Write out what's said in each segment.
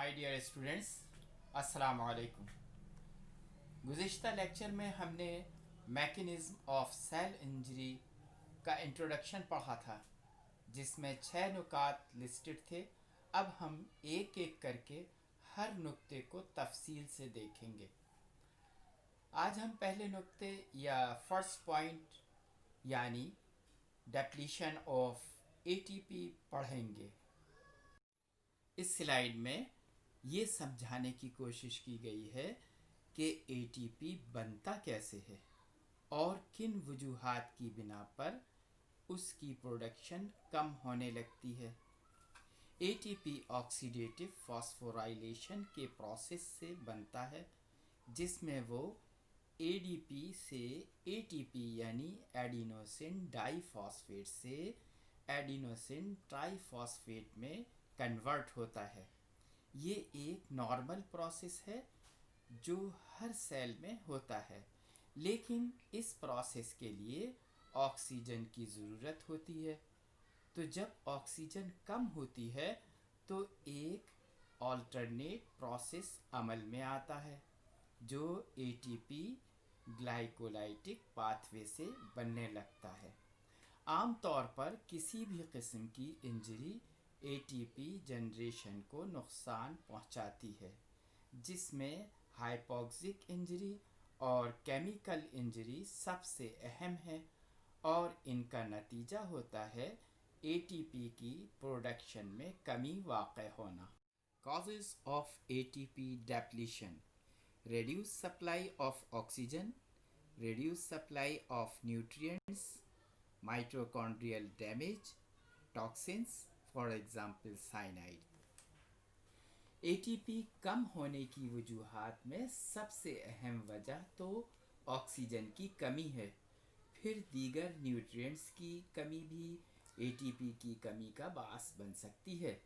My dear students, अस्सलाम वालेकुम। गुज़िश्ता lecture में हमने मैकेनिज़्म ऑफ सेल इंजरी का इंट्रोडक्शन पढ़ा था, जिसमें 6 नुकात लिस्टेड थे। अब हम एक एक करके हर नुक्ते को तफसील से देखेंगे। आज हम पहले नुक्ते या फर्स्ट पॉइंट यानी डेप्लीशन ऑफ एटीपी पढ़ेंगे। इस स्लाइड में ये समझाने की कोशिश की गई है कि एटीपी बनता कैसे है और किन वजूहात की बिना पर उसकी प्रोडक्शन कम होने लगती है। एटीपी ऑक्सीडेटिव फॉस्फोराइलेशन के प्रोसेस से बनता है, जिसमें वो एडीपी से एटीपी यानी एडिनोसिन डाइफॉस्फेट से एडिनोसिन ट्राइफॉस्फेट में कन्वर्ट होता है। ये एक नॉर्मल प्रोसेस है जो हर सेल में होता है, लेकिन इस प्रोसेस के लिए ऑक्सीजन की ज़रूरत होती है। तो जब ऑक्सीजन कम होती है तो एक ऑल्टरनेट प्रोसेस अमल में आता है जो एटीपी ग्लाइकोलाइटिक पाथवे से बनने लगता है। आमतौर पर किसी भी किस्म की इंजरी एटीपी जनरेशन को नुकसान पहुंचाती है, जिसमें हाइपोक्सिक इंजरी और केमिकल इंजरी सबसे अहम है, और इनका नतीजा होता है एटीपी की प्रोडक्शन में कमी वाक़ होना। Causes of ATP depletion: reduced supply of oxygen, reduced supply of nutrients, mitochondrial damage, toxins, for example cyanide। ATP कम होने की वजूहात में सबसे अहम वजह तो ऑक्सीजन की कमी है। फिर दीगर न्यूट्रिएंट्स की कमी भी एटीपी की कमी का बास बन सकती है।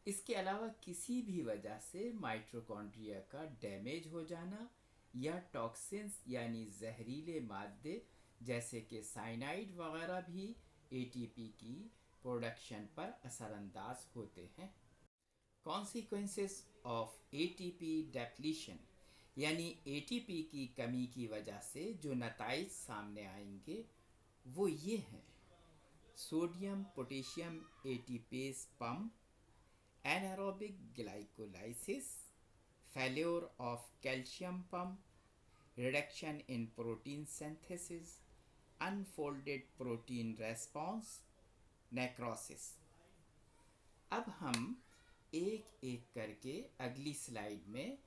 इसके अलावा किसी भी वजह से माइटोकॉन्ड्रिया का डैमेज हो जाना या टॉक्सिन्स यानी जहरीले मादे जैसे कि साइनाइड वगैरह भी एटीपी की प्रोडक्शन पर असरअंदाज होते हैं। कॉन्सिक्वेंसेस ऑफ एटीपी डेप्लीशन यानी एटीपी की कमी की वजह से जो नताइज सामने आएंगे वो ये हैं: sodium potassium ATPase pump, anaerobic glycolysis, failure of calcium pump, reduction in protein synthesis, unfolded protein response, necrosis. अब हम एक एक करके अगली स्लाइड में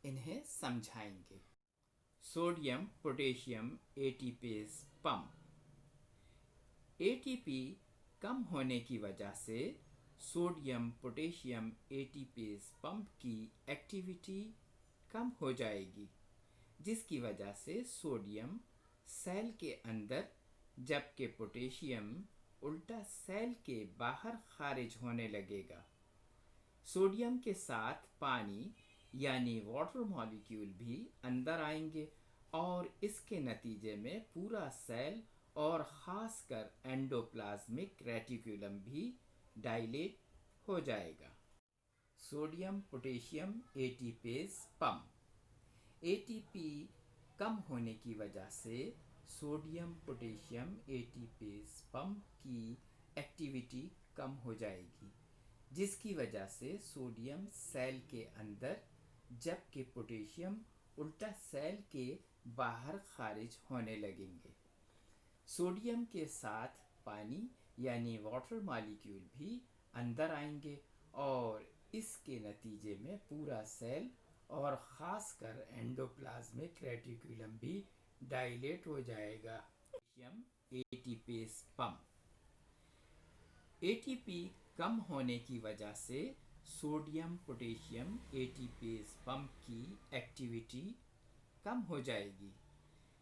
इन्हें समझाएंगे। Sodium potassium ATPase pump. ATP कम होने की वजह से सोडियम पोटेशियम एटीपेस पंप की एक्टिविटी कम हो जाएगी, जिसकी वजह से सोडियम सेल के अंदर जबकि पोटेशियम उल्टा सेल के बाहर खारिज होने लगेगा। सोडियम के साथ पानी यानी वाटर मॉलिक्यूल भी अंदर आएंगे और इसके नतीजे में पूरा सेल और ख़ासकर एंडोप्लाज्मिक रेटिकुलम भी डायलेट हो जाएगा। Sodium potassium ATPase pump. ATP कम होने की वजह से सोडियम पोटेशियम एटीपेस पंप की एक्टिविटी कम हो जाएगी, जिसकी वजह से सोडियम सेल के अंदर जबकि पोटेशियम उल्टा सेल के बाहर खारिज होने लगेंगे। सोडियम के साथ पानी यानी वाटर मॉलिक्यूल भी अंदर आएंगे और इसके नतीजे में पूरा सेल और ख़ासकर एंडोप्लाज्मिक रेटिकुलम भी डायलेट हो जाएगा। Potassium ATPase pump. एटीपी कम होने की वजह से सोडियम पोटेशियम एटीपेस पंप की एक्टिविटी कम हो जाएगी,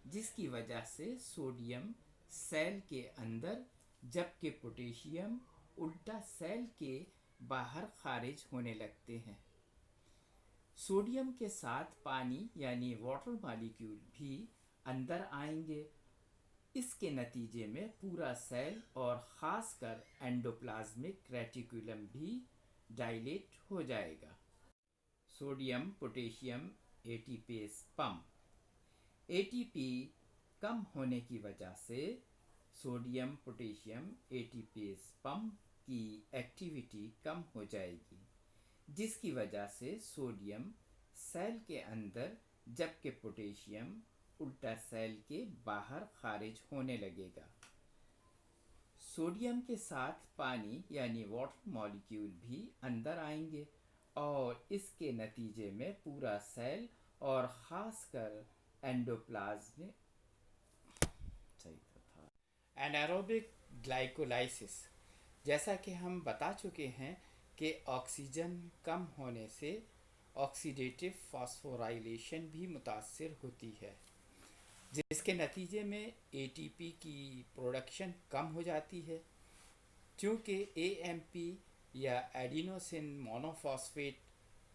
जिसकी वजह से सोडियम सेल के अंदर जबकि पोटेशियम उल्टा सेल के बाहर खारिज होने लगते हैं। सोडियम के साथ पानी यानी वाटर मॉलिक्यूल भी अंदर आएंगे। इसके नतीजे में पूरा सेल और ख़ासकर एंडोप्लाज्मिक रेटिकुलम भी डायलेट हो जाएगा। Sodium potassium ATPase pump. ATP कम होने की वजह से सोडियम पोटेशियम एटीपेस पंप की एक्टिविटी कम हो जाएगी, जिसकी वजह से सोडियम सेल के अंदर जबकि पोटेशियम उल्टा सेल के बाहर खारिज होने लगेगा। सोडियम के साथ पानी यानी वाटर मॉलिक्यूल भी अंदर आएंगे और इसके नतीजे में पूरा सेल और ख़ासकर एंडोप्लाज्म में एनारोबिक ग्लाइकोलाइसिस, जैसा कि हम बता चुके हैं कि ऑक्सीजन कम होने से ऑक्सीडेटिव फॉस्फोराइलेशन भी मुतासर होती है, जिसके नतीजे में एटीपी की प्रोडक्शन कम हो जाती है। चूँकि एएमपी या एडिनोसिन मोनोफॉस्फेट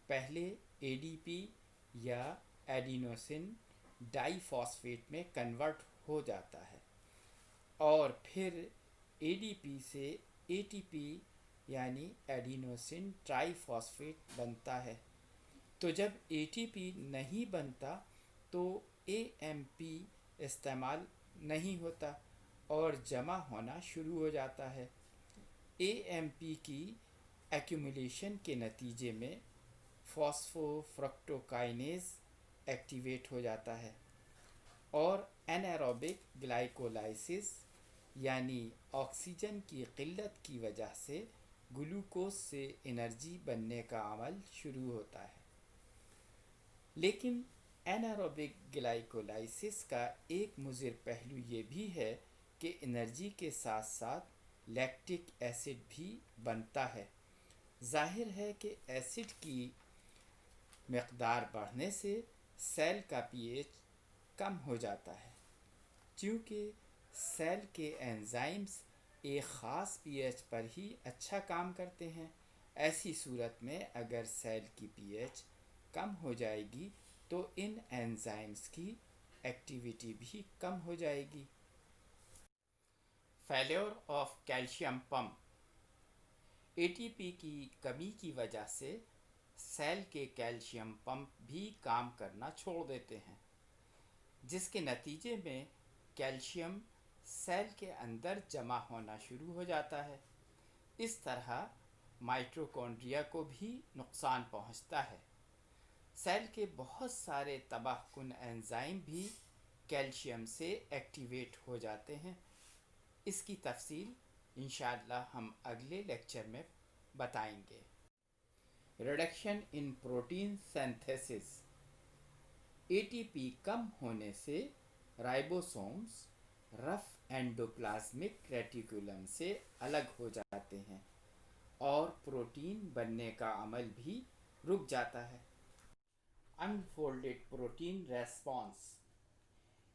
पहले एडीपी या एडिनोसिन डाइफॉस्फेट में कन्वर्ट हो जाता है और फिर एडीपी से एटीपी यानी एडिनोसिन ट्राइफॉस्फेट बनता है। तो जब एटीपी नहीं बनता तो एएमपी इस्तेमाल नहीं होता और जमा होना शुरू हो जाता है। एएमपी की एक्यूमुलेशन के नतीजे में फॉस्फोफ्रक्टोकाइनेज एक्टिवेट हो जाता है और एनारोबिक ग्लाइकोलाइसिस यानी ऑक्सीजन की किल्लत की वजह से ग्लूकोज से एनर्जी बनने का अमल शुरू होता है। लेकिन एनारोबिक ग्लाइकोलाइसिस का एक मुज़िर पहलू ये भी है कि एनर्जी के साथ साथ लैक्टिक एसिड भी बनता है। जाहिर है कि एसिड की मकदार बढ़ने से सेल का पीएच कम हो जाता है। चूँकि सेल के एंजाइम्स एक ख़ास पीएच पर ही अच्छा काम करते हैं, ऐसी सूरत में अगर सेल की पीएच कम हो जाएगी तो इन एंजाइम्स की एक्टिविटी भी कम हो जाएगी। Failure of calcium pump. ATP की कमी की वजह से सेल के कैल्शियम पंप भी काम करना छोड़ देते हैं, जिसके नतीजे में कैल्शियम सेल के अंदर जमा होना शुरू हो जाता है। इस तरह माइटोकॉन्ड्रिया को भी नुकसान पहुंचता है। सेल के बहुत सारे तबाहकुन एंजाइम भी कैल्शियम से एक्टिवेट हो जाते हैं। इसकी तफसील इंशाअल्लाह हम अगले लेक्चर में बताएंगे। Reduction in protein synthesis. ATP कम होने से राइबोसोम्स रफ एंडोप्लाज्मिक रेटिकुलम से अलग हो जाते हैं और प्रोटीन बनने का अमल भी रुक जाता है। Unfolded protein response.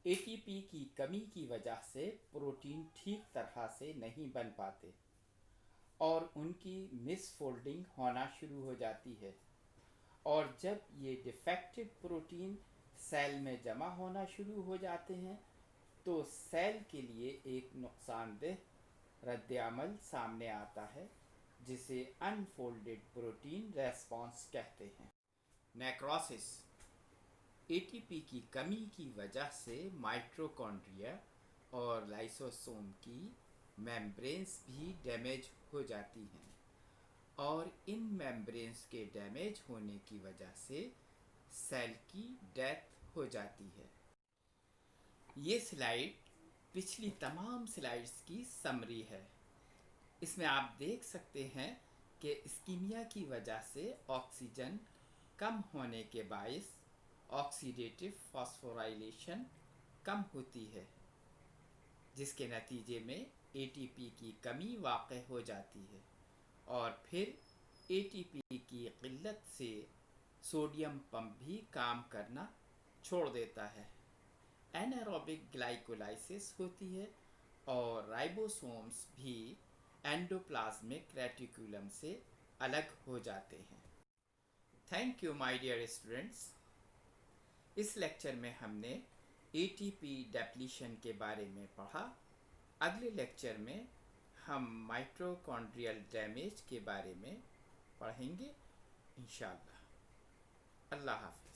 एटीपी की कमी की वजह से प्रोटीन ठीक तरह से नहीं बन पाते और उनकी मिसफोल्डिंग होना शुरू हो जाती है, और जब ये डिफेक्टिव प्रोटीन सेल में जमा होना शुरू हो जाते हैं तो सेल के लिए एक नुकसानदेह रद्द-ए-अमल सामने आता है, जिसे अनफोल्डेड प्रोटीन रेस्पॉन्स कहते हैं। नेक्रोसिस। एटीपी की कमी की वजह से माइटोकॉन्ड्रिया और लाइसोसोम की मेम्ब्रेन्स भी डैमेज हो जाती हैं और इन मेम्ब्रेन्स के डैमेज होने की वजह से सेल की डेथ हो जाती है। ये स्लाइड पिछली तमाम स्लाइड्स की समरी है। इसमें आप देख सकते हैं कि इस्कीमिया की वजह से ऑक्सीजन कम होने के बायस ऑक्सीडेटिव फॉस्फोराइलेशन कम होती है, जिसके नतीजे में एटीपी की कमी वाक़ हो जाती है और फिर एटीपी की किल्लत से सोडियम पंप भी काम करना छोड़ देता है। एनारोबिक ग्लाइकोलाइसिस होती है और राइबोसोम्स भी एंडोप्लाज्मिक रेटिकुलम से अलग हो जाते हैं। Thank you my dear students. इस लेक्चर में हमने एटीपी डिप्लीशन के बारे में पढ़ा। अगले लेक्चर में हम माइटोकॉन्ड्रियल डैमेज के बारे में पढ़ेंगे इंशाअल्लाह। اللہ حافظ.